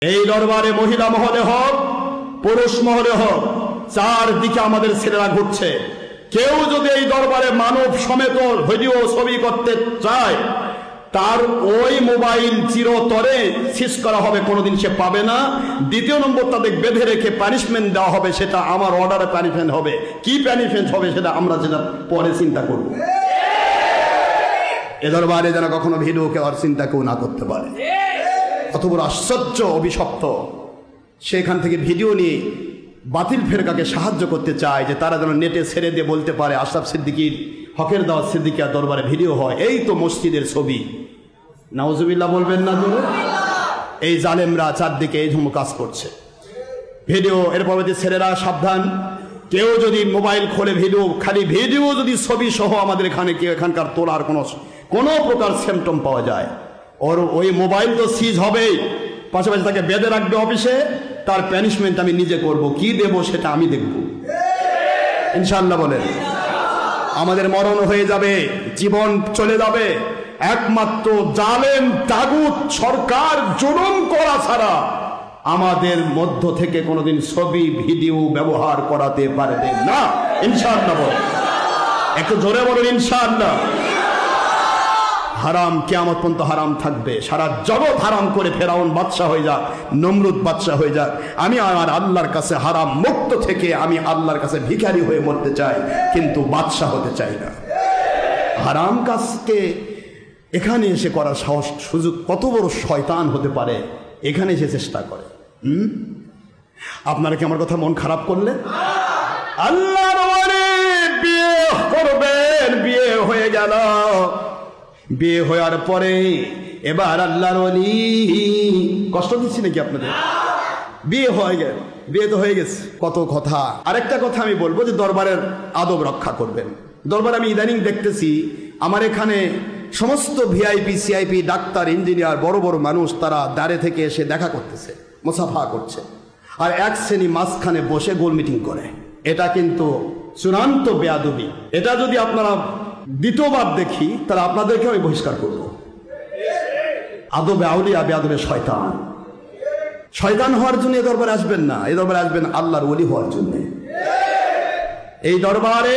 এই দরবারে মহিলা মহলে হোক পুরুষ মহলে হোক চারদিকে আমাদের ছেলেরা ঘুরছে। কেউ যদি এই দরবারে মানব সমেত ভিডিও ছবি করতে চায় তার ওই মোবাইল চিরতরে সিজ করা হবে, কোনোদিন সে পাবে না। দ্বিতীয় নম্বর তাদের বেঁধে রেখে পানিশমেন্ট দেওয়া হবে, সেটা আমার অর্ডারে পানিশমেন্ট হবে। কি পানিশমেন্ট হবে সেটা আমরা যেটা পরে চিন্তা করব। এ দরবারে যেন কখনো ভিডিও কেউ আর চিন্তা কেউ না করতে পারে। কত বড় আশ্চর্য অভিশপ্ত। সেখান থেকে ভিডিও নিয়ে বাতিল ফেরকাকে সাহায্য করতে চায় যে তারা যেন নেটে ছেড়ে দিয়ে বলতে পারে আশরাফ সিদ্দিকীর হকের দাওয়াত সিদ্দিকিয়া দরবারে ভিডিও হয়, এই তো মসজিদের ছবি। নাউজুবিল্লাহ বলবেন না জোরে? এই জালেমরা চারদিকে এই ধরনের কাজ করছে। ভিডিও এর পরবর্তী ছেলেরা সাবধান, কেউ যদি মোবাইল খোলে ভিডিও, খালি ভিডিও যদি ছবি সহ আমাদের এখানে কেউ এখানকার তোলার কোনো প্রকার সিমটম পাওয়া যায়, ওর ওই মোবাইল তো সিজ হবেই, পাশাপাশি তাকে বেঁধে রাখবে অফিসে। তার পানিশমেন্ট আমি নিজে করব, কি দেব সেটা আমি দেখব ইনশাআল্লাহ। বলেন আমাদের মরণ হয়ে যাবে, জীবন চলে যাবে, একমাত্র জালেম তাগুত সরকার জুলুম করা ছাড়া আমাদের মধ্য থেকে কোনোদিন ছবি ভিডিও ব্যবহার করাতে পারবে না ইনশাআল্লাহ। বলেন একটু জোরে বলুন ইনশাআল্লাহ। হারাম কিয়ামত পর্যন্ত হারাম থাকবে, সারা জগৎ হারাম করে ফেরাউন বাদশা হয়ে যাক, নমরুদ বাদশা হয়ে যাক, আমি আমার আল্লাহর কাছে হারাম মুক্ত থেকে আমি আল্লাহর কাছে ভিখারি হয়ে মরতে চাই, কিন্তু বাদশা হতে চাই না। হারাম কাজকে এখানে এসে করার সাহস সুযোগ, কত বড় শয়তান হতে পারে এখানে এসে চেষ্টা করে। আপনারা কি আমার কথা মন খারাপ করলে? আল্লাহর ওয়ালি বিয়ে করবেন, বিয়ে হয়ে গেল, বিয়ে হওয়ার পরে এবার আল্লাহর ওয়ালি, কষ্ট দিচ্ছি নাকি আপনাদের? বিয়ে হয়ে গেল, বিয়ে তো হয়ে গেছে, কত কথা। আরেকটা কথা আমি বলবো যে দরবারের আদব রক্ষা করবেন। দরবার আমি ইদানিং দেখতেছি আমার এখানে সমস্ত ভিআইপি সিআইপি ডাক্তার ইঞ্জিনিয়ার বড় বড় মানুষ তারা দাঁড়ে থেকে এসে দেখা করতেছে, মুসাফা করছে, আর এক শ্রেণী মাঝখানে বসে গোল মিটিং করে। এটা কিন্তু চূড়ান্ত বেয়াদবি। এটা যদি আপনারা দ্বিতীয়বার দেখি তাহলে আপনাদেরকে আমি বহিষ্কার করব। আদবে আউলিয়া বেয়াদবে শয়তান। শয়তান হওয়ার জন্য এ দরবারে আসবেন না, এই দরবারে আসবেন আল্লাহর ওলি হওয়ার জন্য। এই দরবারে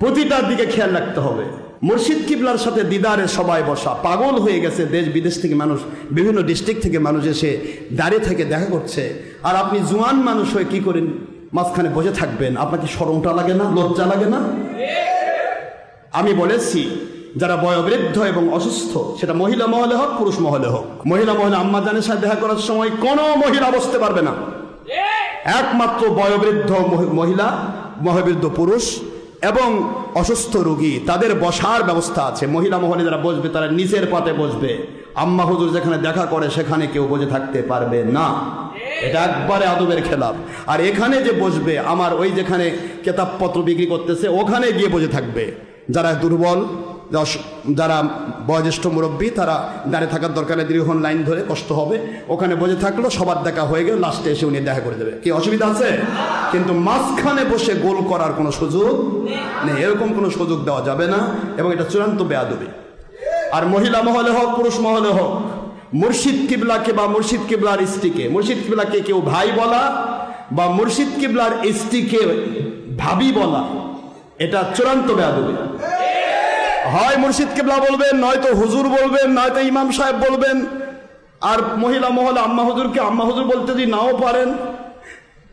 প্রতিটার দিকে খেয়াল রাখতে হবে। মুর্শিদ কিবলার সাথে দিদারে সবাই বসা, পাগল হয়ে গেছে, দেশ বিদেশ থেকে মানুষ, বিভিন্ন ডিস্ট্রিক্ট থেকে মানুষ এসে দাঁড়িয়ে থেকে দেখা করছে, আর আপনি জোয়ান মানুষ হয়ে কি করেন মাঝখানে বসে থাকবেন? আপনার কি শরমটা লাগে না, লজ্জা লাগে না? আমি বলেছি যারা বয়োবৃদ্ধ এবং অসুস্থ, সেটা মহিলা মহলে হোক পুরুষ মহলে হোক, মহিলা মহলে আম্মা জানের সাথে দেখা করার সময় কোনো মহিলা বসতে পারবে না, একমাত্র বয়োবৃদ্ধ মহিলা, বয়োবৃদ্ধ পুরুষ এবং অসুস্থ রোগী তাদের বসার ব্যবস্থা আছে। মহিলা মহলে যারা বসবে তারা নিচের পাতে বসবে। আম্মা হুজুর যেখানে দেখা করে সেখানে কেউ বসে থাকতে পারবে না, এটা একবারে আদবের খেলাফ। আর এখানে যে বসবে, আমার ওই যেখানে কেতাবপত্র বিক্রি করতেছে ওখানে গিয়ে বসে থাকবে। যারা দুর্বল, যারা বয়োজ্যেষ্ঠ মুরব্বী, তারা দাঁড়িয়ে থাকার দরকারে দীর্ঘক্ষণ লাইন ধরে কষ্ট হবে, ওখানে বসে থাকলো, সবার দেখা হয়ে গেল, লাস্টে এসে উনি দেখা করে দেবে, কি অসুবিধা আছে? কিন্তু মাঝখানে বসে গোল করার কোনো সুযোগ নেই, এরকম কোনো সুযোগ দেওয়া যাবে না, এবং এটা চূড়ান্ত বেয়াদবি। আর মহিলা মহলে হোক পুরুষ মহলে হোক, মুর্শিদ কিবলাকে বা মুর্শিদ কিবলার স্ত্রীকে, মুর্শিদ কিবলাকে কেউ ভাই বলা বা মুর্শিদ কিবলার স্ত্রীকে ভাবি বলা, এটা চূড়ান্ত বেয়াদবি। হয় মুর্শিদ কিবলা বলবেন, নয়তো হুজুর বলবেন, নয়তো ইমাম সাহেব বলবেন। আর মহিলা মহলে আম্মা হুজুরকে আম্মা হুজুর বলতে যদি নাও পারেন,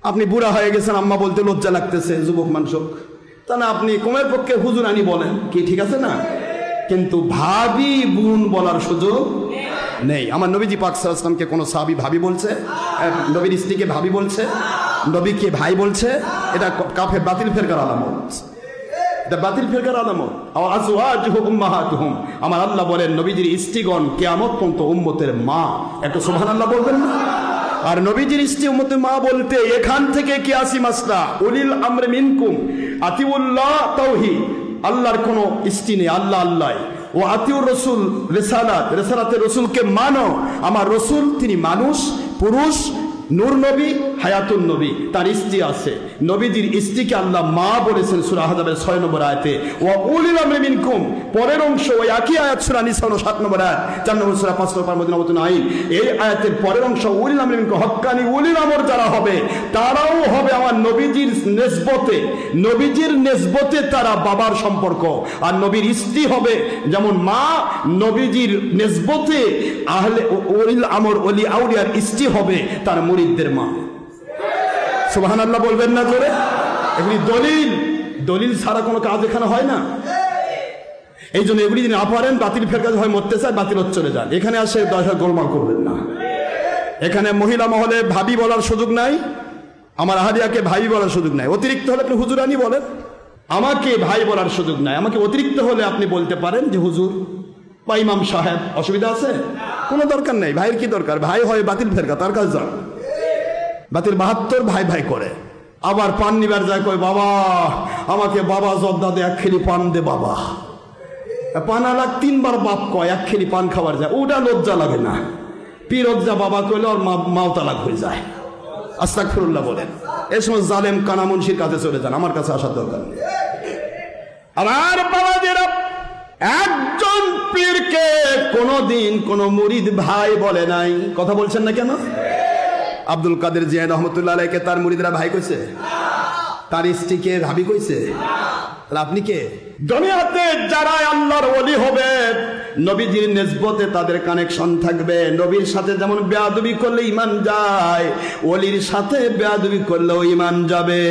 আপনি বুড়া হয়ে গেছেন, আম্মা বলতে লজ্জা লাগতেছে, যুবক মানুষ, তা না আপনি কমের পক্ষে হুজুর আনি বলেন, কি ঠিক আছে না? কিন্তু ভাবি বোন বলার সুযোগ নেই। আমার নবীজি পাক সাল্লাল্লাহু আলাইহি ওয়াসাল্লামকে কোনো সাহাবী ভাবি বলছে, নবীর স্ত্রীকে ভাবি বলছে, নবীকে ভাই বলছে, এটা কাফের বাতিল ফেরকার আলামত, এটা বাতিল ফেরকার আলামত। আজওয়াজুহুম উম্মাহাতুহুম, আমার আল্লাহ বলেন নবীজির স্ত্রীগণ কিয়ামত পর্যন্ত উম্মতের মা। একটু সুবহানাল্লাহ বলবেন না? আর নবীজির স্ত্রী উম্মতের মা বলতে এখান থেকে কিয়াসি মাসলা, উলিল আমরি মিনকুম আতিউল্লাহ তাওহীদ, আল্লাহর কোনো স্ত্রী নেই, আল্লাহ আল্লাহ। ও আতিউর রসুল রিসালাত, রিসালাতের রসুলকে মানো, আমার রসুল তিনি মানুষ, পুরুষ, নূর নবী, হায়াতুন নবী, তার স্ত্রী আছে। নবীজির স্ত্রীকে আল্লাহ মা বলেছেন সূরা আহজাবের 6 নম্বর আয়াতে। ওয়া উলিল আমরি মিনকুম, পরের অংশ ওই একই আয়াত সূরা নিসা 7 নম্বর আয়াত, 4 নম্বর সূরা 5 নম্বর মদিনা নবতুন আইন। এই আয়াতের পরের অংশ উলিল আমরি মিনকুম, হক্কানি উলিল আমর যারা হবে তারাও হবে আমার নবীজির নেসবতে, নবীজির নেসবতে তারা বাবার সম্পর্ক। আর নবীর স্ত্রী হবে যেমন মা, নবীজির নেসবতে আহলে উলিল আমর ওলি আউলিয়ার স্ত্রী হবে তার মুরিদদের মা। সুবহানাল্লাহ বলবেন না জোরে? এগুলি দলিল, দলিল ছাড়া কোনো কাজ এখানে হয় না। এই জন্য এগুলি যদি না পারেন, বাতিল ফেরকা হয় মরতে চায়, বাতিল চলে যান। এখানে আসে দশা গোলমাল করবেন না। এখানে মহিলা মহলে ভাবি বলার সুযোগ নাই, আমার আহাদিয়াকে ভাই বলার সুযোগ নাই। অতিরিক্ত হলে আপনি হুজুরানি বলেন, আমাকে ভাই বলার সুযোগ নাই। আমাকে অতিরিক্ত হলে আপনি বলতে পারেন যে হুজুর বা ইমাম সাহেব, অসুবিধা আছে? কোনো দরকার নেই। ভাইয়ের কি দরকার? ভাই হয় বাতিল ফেরকা, তার কাজ যান। বাতিল 72 ভাই ভাই করে, আবার পান নিবার যায়, কয় বাবা আমাকে বাবা জর্দা দে, 1 খেলি পান দে বাবা। পান আলাক 3 বার বাপ কয়, 1 খেলি পান খাবার যায়, ওটা লজ্জা লাগে না। পিরজ্জা বাবা কইলে ওর মাও তালাক হয়ে যায়। আস্তাগফিরুল্লাহ বলেন। এই সময় জালেম কানা মুন্সির কাছে চলে যান, আমার কাছে আসার দরকার নেই। আমার বাবাদেরা, একজন পীরকে কোনদিন কোন মুরিদ ভাই বলে নাই। কথা বলছেন না কেন? আব্দুল কাদের জিলানী রহমাতুল্লাহ আলাইহিকে তার মুরিদরা ভাই কইছে? তার স্ত্রীকে ভাবি কইছে? তাহলে আপনি কে? দুনিয়াতে যারা আল্লাহর ওলি হবে, নবীজির নিসবতে তাদের কানেকশন থাকবে। নবীর সাথে যেমন বেয়াদবি করলে ঈমান যায়, ওলির সাথে বেয়াদবি করলেও ঈমান যাবে।